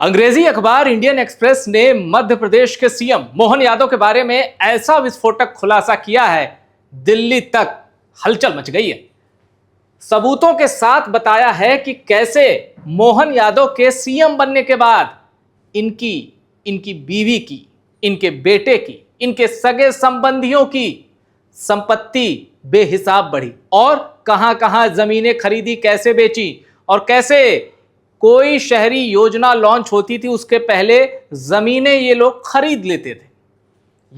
अंग्रेजी अखबार Indian express ने मध्य प्रदेश के सीएम मोहन यादव के बारे में ऐसा विस्फोटक खुलासा किया है, दिल्ली तक हलचल मच गई है। सबूतों के साथ बताया है कि कैसे मोहन यादव के सीएम बनने के बाद इनकी बीवी की, इनके बेटे की, इनके सगे संबंधियों की संपत्ति बेहिसाब बढ़ी और कहां-कहां जमीनें खरीदी, कैसे बेची और कैसे कोई शहरी योजना लॉन्च होती थी उसके पहले जमीनें ये लोग खरीद लेते थे।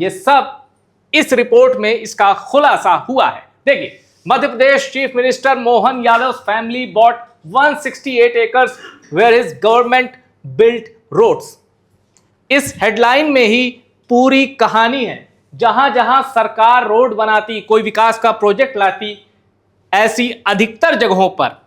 ये सब इस रिपोर्ट में इसका खुलासा हुआ है। देखिए, Madhya Pradesh chief minister Mohan Yadav family bought 168 acres where his government built roads. इस हेडलाइन में ही पूरी कहानी है। जहां जहां सरकार रोड बनाती, कोई विकास का प्रोजेक्ट लाती, ऐसी अधिकतर जगहों पर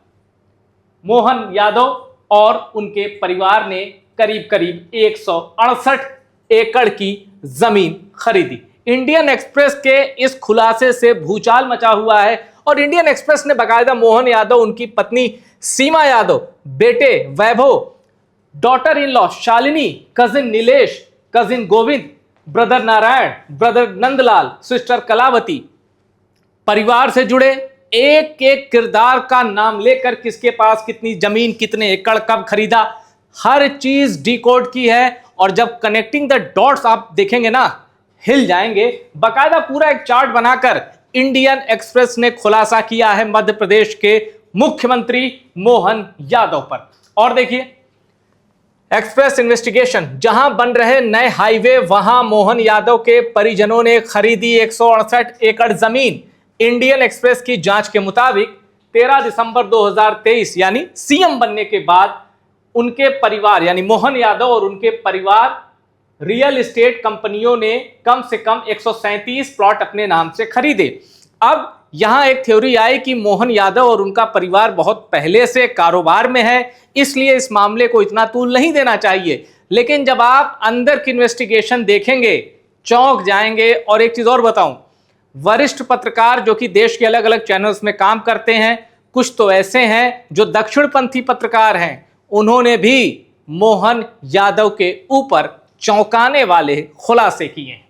मोहन यादव और उनके परिवार ने करीब करीब 168 एकड़ की जमीन खरीदी। इंडियन एक्सप्रेस के इस खुलासे से भूचाल मचा हुआ है और इंडियन एक्सप्रेस ने बाकायदा मोहन यादव, उनकी पत्नी सीमा यादव, बेटे Vaibhav, daughter in law Shalini, cousin Nilesh, cousin Govind, brother Narayan, brother Nandlal, sister Kalavati, परिवार से जुड़े एक एक किरदार का नाम लेकर किसके पास कितनी जमीन, कितने एकड़, कब खरीदा, हर चीज डिकोड की है। और जब कनेक्टिंग द डॉट्स आप देखेंगे ना, हिल जाएंगे। बाकायदा पूरा एक चार्ट बनाकर इंडियन एक्सप्रेस ने खुलासा किया है मध्य प्रदेश के मुख्यमंत्री मोहन यादव पर। और देखिए, एक्सप्रेस इन्वेस्टिगेशन, जहां बन रहे नए हाईवे वहां मोहन यादव के परिजनों ने खरीदी 168 एकड़ जमीन। इंडियन एक्सप्रेस की जांच के मुताबिक 13 दिसंबर 2023 यानी सीएम बनने के बाद उनके परिवार यानी मोहन यादव और उनके परिवार रियल एस्टेट कंपनियों ने कम से कम 137 प्लॉट अपने नाम से खरीदे। अब यहां एक थ्योरी आई कि मोहन यादव और उनका परिवार बहुत पहले से कारोबार में है, इसलिए इस मामले को इतना तूल नहीं देना चाहिए। लेकिन जब आप अंदर की इन्वेस्टिगेशन देखेंगे, चौंक जाएंगे। और एक चीज और बताऊं, वरिष्ठ पत्रकार जो कि देश के अलग अलग चैनल्स में काम करते हैं, कुछ तो ऐसे हैं जो दक्षिणपंथी पत्रकार हैं, उन्होंने भी मोहन यादव के ऊपर चौंकाने वाले खुलासे किए।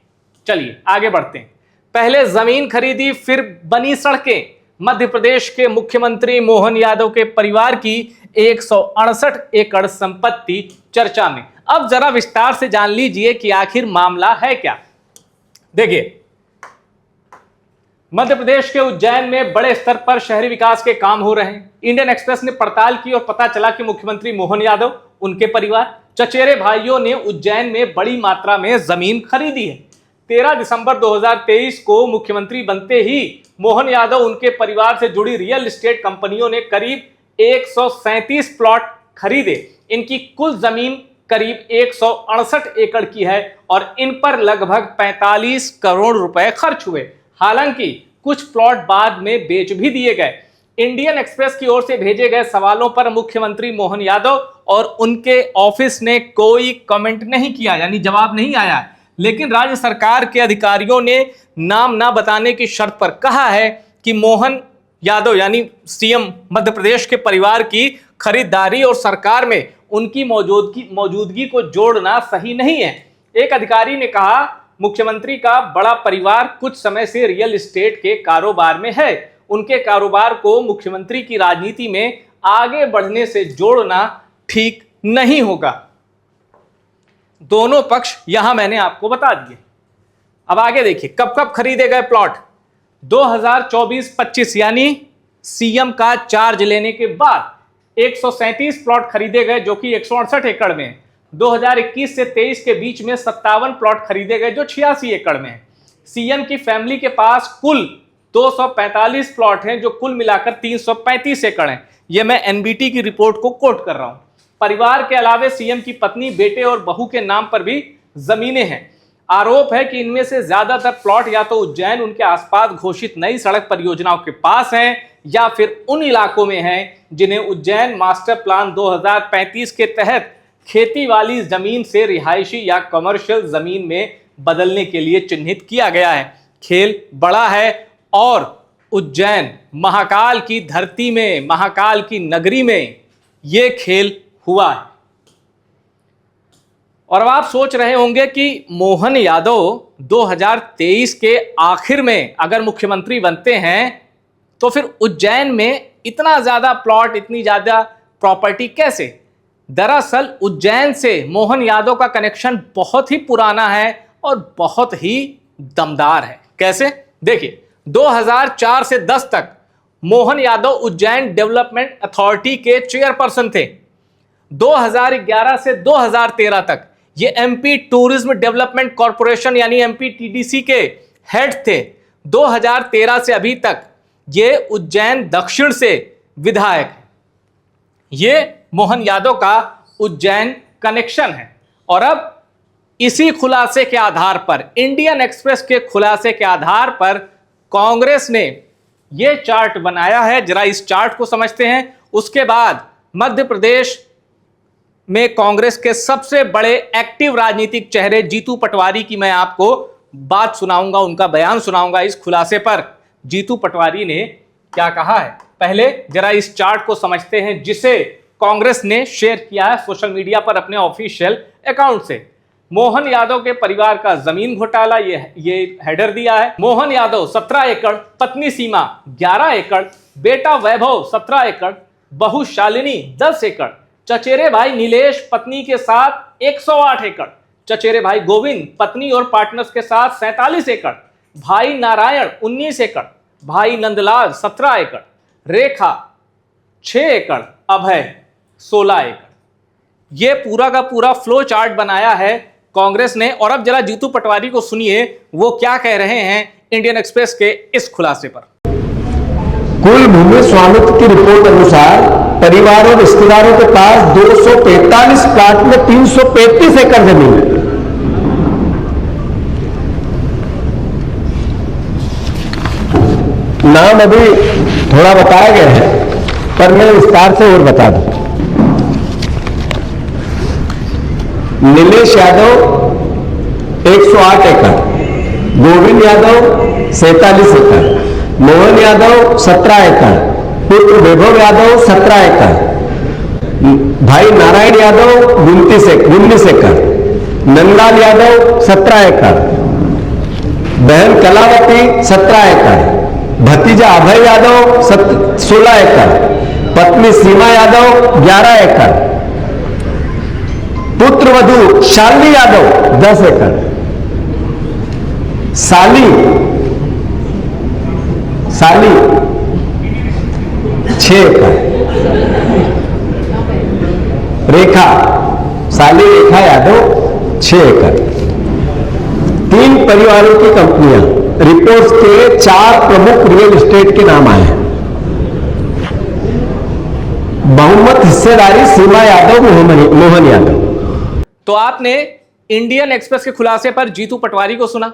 चलिए आगे बढ़ते हैं। पहले जमीन खरीदी, फिर बनी सड़कें। मध्य प्रदेश के मुख्यमंत्री मोहन यादव के परिवार की 168 एकड़ संपत्ति चर्चा में। अब जरा विस्तार से जान लीजिए कि आखिर मामला है क्या। देखिए, मध्य प्रदेश के उज्जैन में बड़े स्तर पर शहरी विकास के काम हो रहे हैं। इंडियन एक्सप्रेस ने पड़ताल की और पता चला कि मुख्यमंत्री मोहन यादव, उनके परिवार, चचेरे भाइयों ने उज्जैन में बड़ी मात्रा में जमीन खरीदी है। 13 दिसंबर 2023 को मुख्यमंत्री बनते ही मोहन यादव, उनके परिवार से जुड़ी रियल एस्टेट कंपनियों ने करीब 137 प्लॉट खरीदे। इनकी कुल जमीन करीब 168 एकड़ की है और इन पर लगभग 45 करोड़ रुपए खर्च हुए। हालांकि कुछ प्लॉट बाद में बेच भी दिए गए। इंडियन एक्सप्रेस की ओर से भेजे गए सवालों पर मुख्यमंत्री मोहन यादव और उनके ऑफिस ने कोई कमेंट नहीं किया, यानी जवाब नहीं आया। लेकिन राज्य सरकार के अधिकारियों ने नाम ना बताने की शर्त पर कहा है कि मोहन यादव यानी सीएम मध्य प्रदेश के परिवार की खरीदारी और सरकार में उनकी मौजूदगी को जोड़ना सही नहीं है। एक अधिकारी ने कहा, मुख्यमंत्री का बड़ा परिवार कुछ समय से रियल एस्टेट के कारोबार में है। उनके कारोबार को मुख्यमंत्री की राजनीति में आगे बढ़ने से जोड़ना ठीक नहीं होगा। दोनों पक्ष यहां मैंने आपको बता दिए। अब आगे देखिए, कब कब खरीदे गए प्लॉट। 2024-25 यानी सीएम का चार्ज लेने के बाद 137 प्लॉट खरीदे गए, जो कि 168 एकड़ में है। 2021 से 23 के बीच में 57 प्लॉट खरीदे गए, जो 86 एकड़ में है। सीएम की फैमिली के पास कुल 245 प्लॉट हैं, जो कुल मिलाकर 335 एकड़ हैं। यह मैं एनबीटी की रिपोर्ट को कोट कर रहा हूं। परिवार के अलावे सीएम की पत्नी, बेटे और बहू के नाम पर भी जमीनें हैं। आरोप है कि इनमें से ज्यादातर प्लॉट या तो उज्जैन, उनके आसपास घोषित नई सड़क परियोजनाओं के पास हैं, या फिर उन इलाकों में हैं जिन्हें उज्जैन मास्टर प्लान 2035 के तहत खेती वाली जमीन से रिहायशी या कमर्शियल जमीन में बदलने के लिए चिन्हित किया गया है। खेल बड़ा है और उज्जैन महाकाल की धरती में, महाकाल की नगरी में यह खेल हुआ है। और अब आप सोच रहे होंगे कि मोहन यादव 2023 के आखिर में अगर मुख्यमंत्री बनते हैं तो फिर उज्जैन में इतना ज्यादा प्लॉट, इतनी ज्यादा प्रॉपर्टी कैसे? दरअसल उज्जैन से मोहन यादव का कनेक्शन बहुत ही पुराना है और बहुत ही दमदार है। कैसे? देखिए, 2004 से 10 तक मोहन यादव उज्जैन डेवलपमेंट अथॉरिटी के चेयरपर्सन थे। 2011 से 2013 तक ये एमपी टूरिज्म डेवलपमेंट कॉरपोरेशन यानी एमपीटीडीसी के हेड थे। 2013 से अभी तक ये उज्जैन दक्षिण से विधायक है। ये मोहन यादव का उज्जैन कनेक्शन है। और अब इसी खुलासे के आधार पर, इंडियन एक्सप्रेस के खुलासे के आधार पर कांग्रेस ने यह चार्ट बनाया है। जरा इस चार्ट को समझते हैं। उसके बाद मध्य प्रदेश में कांग्रेस के सबसे बड़े एक्टिव राजनीतिक चेहरे जीतू पटवारी की मैं आपको बात सुनाऊंगा, उनका बयान सुनाऊंगा इस खुलासे पर। जीतू पटवारी ने क्या कहा है, पहले जरा इस चार्ट को समझते हैं जिसे कांग्रेस ने शेयर किया है सोशल मीडिया पर अपने ऑफिशियल अकाउंट से। मोहन यादव के परिवार का जमीन घोटाला, ये हेडर दिया है। मोहन यादव 17 एकड़, पत्नी सीमा 11 एकड़, बेटा वैभव 17 एकड़, बहू शालिनी 10 एकड़, चचेरे भाई नीलेश पत्नी के साथ 108 एकड़, चचेरे भाई गोविंद पत्नी और पार्टनर्स के साथ 47 एकड़, भाई नारायण 19 एकड़, भाई नंदलाल 17 एकड़, रेखा 6 एकड़, अभय 16 एकड़। यह पूरा का पूरा फ्लो चार्ट बनाया है कांग्रेस ने। और अब जरा जीतू पटवारी को सुनिए वो क्या कह रहे हैं इंडियन एक्सप्रेस के इस खुलासे पर। कुल भूमि स्वामित्व की रिपोर्ट अनुसार परिवार और रिश्तेदारों के पास 245 प्लाट में 335 एकड़ जमीन है। नाम अभी थोड़ा बताया गया है पर मैं विस्तार से और बता दूं। नीलेश यादव 108 एकड़, गोविंद यादव 47 एकड़, मोहन यादव 17 एकड़, पुत्र वैभव यादव 17 एकड़, भाई नारायण यादव 19 एकड़, नंदलाल यादव 17 एकड़, बहन कलावती 17 एकड़, भतीजा अभय यादव 16 एकड़, पत्नी सीमा यादव 11 एकड़, पुत्र वधू शालिनी यादव 10 एकड़, साली 6 एकड़, साली रेखा यादव 6 एकड़। 3 परिवारों की कंपनियां, रिपोर्ट्स के 4 प्रमुख रियल एस्टेट के नाम आए हैं। बहुमत हिस्सेदारी सीमा यादव, मोहन यादव। तो आपने इंडियन एक्सप्रेस के खुलासे पर जीतू पटवारी को सुना।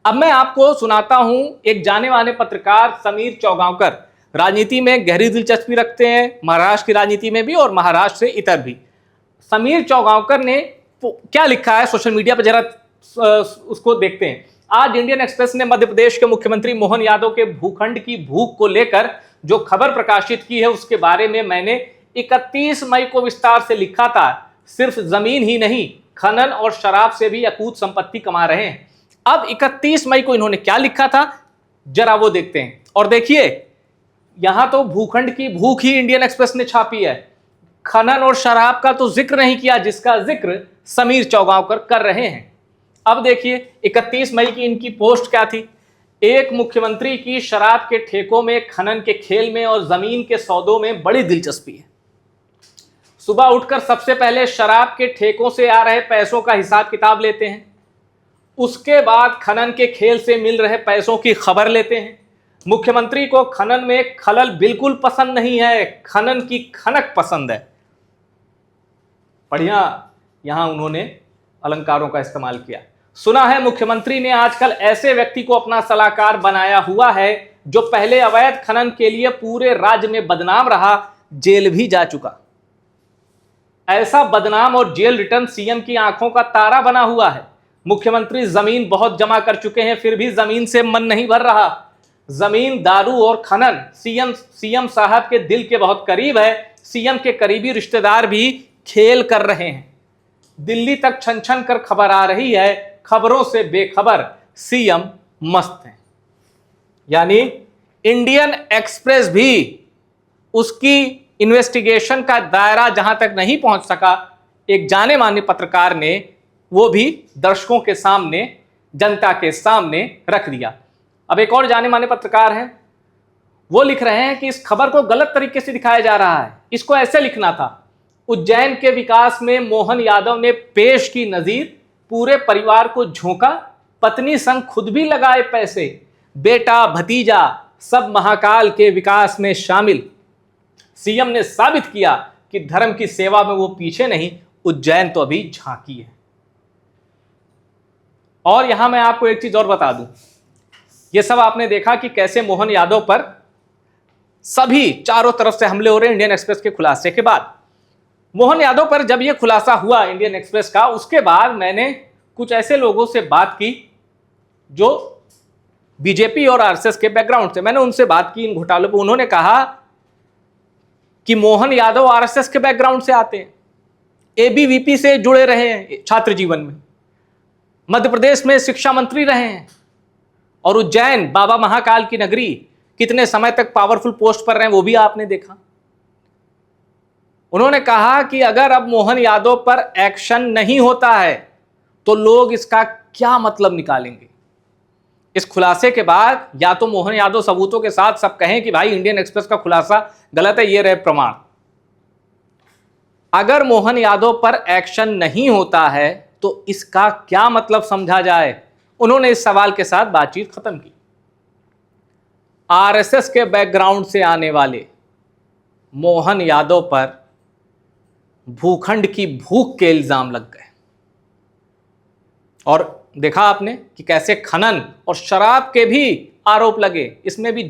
अब मैं आपको सुनाता हूं एक जाने माने पत्रकार समीर चौगांवकर, राजनीति में गहरी दिलचस्पी रखते हैं, महाराष्ट्र की राजनीति में भी और महाराष्ट्र से इतर भी। समीर चौगांवकर ने क्या लिखा है सोशल मीडिया पर, जरा उसको देखते हैं। आज इंडियन एक्सप्रेस ने मध्य प्रदेश के मुख्यमंत्री मोहन यादव के भूखंड की भूख को लेकर जो खबर प्रकाशित की है उसके बारे में मैंने 31 मई को विस्तार से लिखा था। सिर्फ जमीन ही नहीं, खनन और शराब से भी अकूत संपत्ति कमा रहे हैं। अब 31 मई को इन्होंने क्या लिखा था जरा वो देखते हैं। और देखिए, यहां तो भूखंड की भूख ही इंडियन एक्सप्रेस ने छापी है, खनन और शराब का तो जिक्र नहीं किया जिसका जिक्र समीर चौगांवकर कर रहे हैं। अब देखिए 31 मई की इनकी पोस्ट क्या थी। एक मुख्यमंत्री की शराब के ठेकों में, खनन के खेल में और जमीन के सौदों में बड़ी दिलचस्पी है। सुबह उठकर सबसे पहले शराब के ठेकों से आ रहे पैसों का हिसाब किताब लेते हैं, उसके बाद खनन के खेल से मिल रहे पैसों की खबर लेते हैं। मुख्यमंत्री को खनन में खलल बिल्कुल पसंद नहीं है, खनन की खनक पसंद है। बढ़िया यहां उन्होंने अलंकारों का इस्तेमाल किया। सुना है मुख्यमंत्री ने आजकल ऐसे व्यक्ति को अपना सलाहकार बनाया हुआ है जो पहले अवैध खनन के लिए पूरे राज्य में बदनाम रहा, जेल भी जा चुका। ऐसा बदनाम और जेल रिटर्न सीएम की आंखों का तारा बना हुआ है। मुख्यमंत्री जमीन बहुत जमा कर चुके हैं, फिर भी जमीन से मन नहीं भर रहा। जमीन, दारू और खनन सीएम साहब के दिल के बहुत करीब है। सीएम के करीबी रिश्तेदार भी खेल कर रहे हैं। दिल्ली तक छन छन कर खबर आ रही है, खबरों से बेखबर सीएम मस्त हैं। यानी इंडियन एक्सप्रेस भी उसकी इन्वेस्टिगेशन का दायरा जहां तक नहीं पहुंच सका, एक जाने माने पत्रकार ने वो भी दर्शकों के सामने, जनता के सामने रख दिया। अब एक और जाने माने पत्रकार हैं, वो लिख रहे हैं कि इस खबर को गलत तरीके से दिखाया जा रहा है, इसको ऐसे लिखना था, उज्जैन के विकास में मोहन यादव ने पेश की नजीर, पूरे परिवार को झोंका, पत्नी संग खुद भी लगाए पैसे, बेटा भतीजा सब महाकाल के विकास में शामिल। सीएम ने साबित किया कि धर्म की सेवा में वो पीछे नहीं, उज्जैन तो अभी झांकी है। और यहां मैं आपको एक चीज और बता दूं, ये सब आपने देखा कि कैसे मोहन यादव पर सभी चारों तरफ से हमले हो रहे हैं इंडियन एक्सप्रेस के खुलासे के बाद। मोहन यादव पर जब यह खुलासा हुआ इंडियन एक्सप्रेस का, उसके बाद मैंने कुछ ऐसे लोगों से बात की जो बीजेपी और आरएसएस के बैकग्राउंड से, मैंने उनसे बात की इन घोटालों पर। उन्होंने कहा कि मोहन यादव आरएसएस के बैकग्राउंड से आते हैं, एबीवीपी से जुड़े रहे हैं छात्र जीवन में, मध्य प्रदेश में शिक्षा मंत्री रहे हैं, और उज्जैन बाबा महाकाल की नगरी कितने समय तक पावरफुल पोस्ट पर रहे वो भी आपने देखा। उन्होंने कहा कि अगर अब मोहन यादव पर एक्शन नहीं होता है तो लोग इसका क्या मतलब निकालेंगे। इस खुलासे के बाद या तो मोहन यादव सबूतों के साथ सब कहें कि भाई इंडियन एक्सप्रेस का खुलासा गलत है, ये रहे प्रमाण। अगर मोहन यादव पर एक्शन नहीं होता है तो इसका क्या मतलब समझा जाए। उन्होंने इस सवाल के साथ बातचीत खत्म की। आरएसएस के बैकग्राउंड से आने वाले मोहन यादव पर भूखंड की भूख के इल्जाम लग गए, और देखा आपने कि कैसे खनन और शराब के भी आरोप लगे। इसमें भी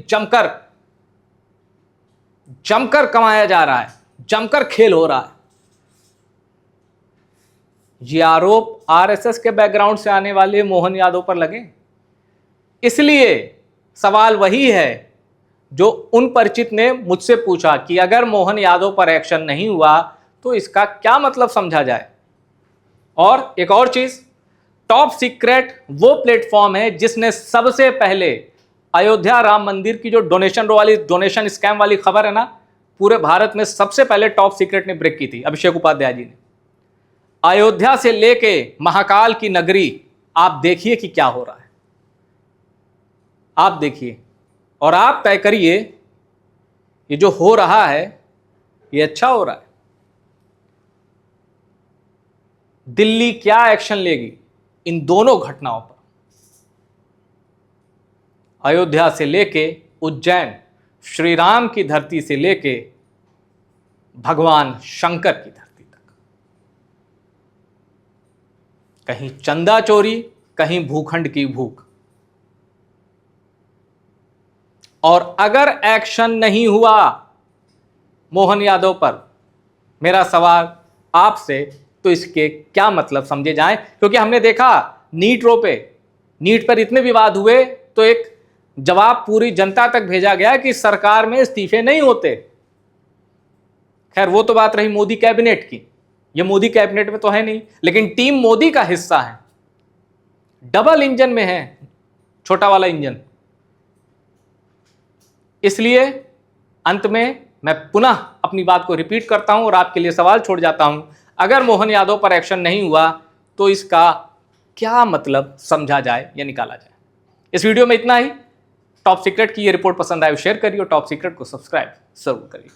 जमकर कमाया जा रहा है, जमकर खेल हो रहा है। ये आरोप आरएसएस के बैकग्राउंड से आने वाले मोहन यादव पर लगे। इसलिए सवाल वही है जो उन परिचित ने मुझसे पूछा कि अगर मोहन यादव पर एक्शन नहीं हुआ तो इसका क्या मतलब समझा जाए। और एक और चीज, टॉप सीक्रेट वो प्लेटफॉर्म है जिसने सबसे पहले अयोध्या राम मंदिर की जो डोनेशन स्कैम वाली खबर है ना, पूरे भारत में सबसे पहले टॉप सीक्रेट ने ब्रेक की थी, अभिषेक उपाध्याय जी ने। अयोध्या से लेके महाकाल की नगरी, आप देखिए कि क्या हो रहा है, आप देखिए और आप तय करिए ये जो हो रहा है ये अच्छा हो रहा है। दिल्ली क्या एक्शन लेगी इन दोनों घटनाओं पर, अयोध्या से लेके उज्जैन, श्री राम की धरती से लेके भगवान शंकर की धरती तक। कहीं चंदा चोरी, कहीं भूखंड की भूख। और अगर एक्शन नहीं हुआ मोहन यादव पर, मेरा सवाल आपसे, तो इसके क्या मतलब समझे जाएं। क्योंकि हमने देखा नीट पर इतने विवाद हुए तो एक जवाब पूरी जनता तक भेजा गया कि सरकार में इस्तीफे नहीं होते। खैर वो तो बात रही मोदी कैबिनेट की, ये मोदी कैबिनेट में तो है नहीं, लेकिन टीम मोदी का हिस्सा है, डबल इंजन में है, छोटा वाला इंजन। इसलिए अंत में मैं पुनः अपनी बात को रिपीट करता हूं और आपके लिए सवाल छोड़ जाता हूं, अगर मोहन यादव पर एक्शन नहीं हुआ तो इसका क्या मतलब समझा जाए या निकाला जाए। इस वीडियो में इतना ही। टॉप सीक्रेट की ये रिपोर्ट पसंद आए शेयर करिए और टॉप सीक्रेट को सब्सक्राइब जरूर करिए।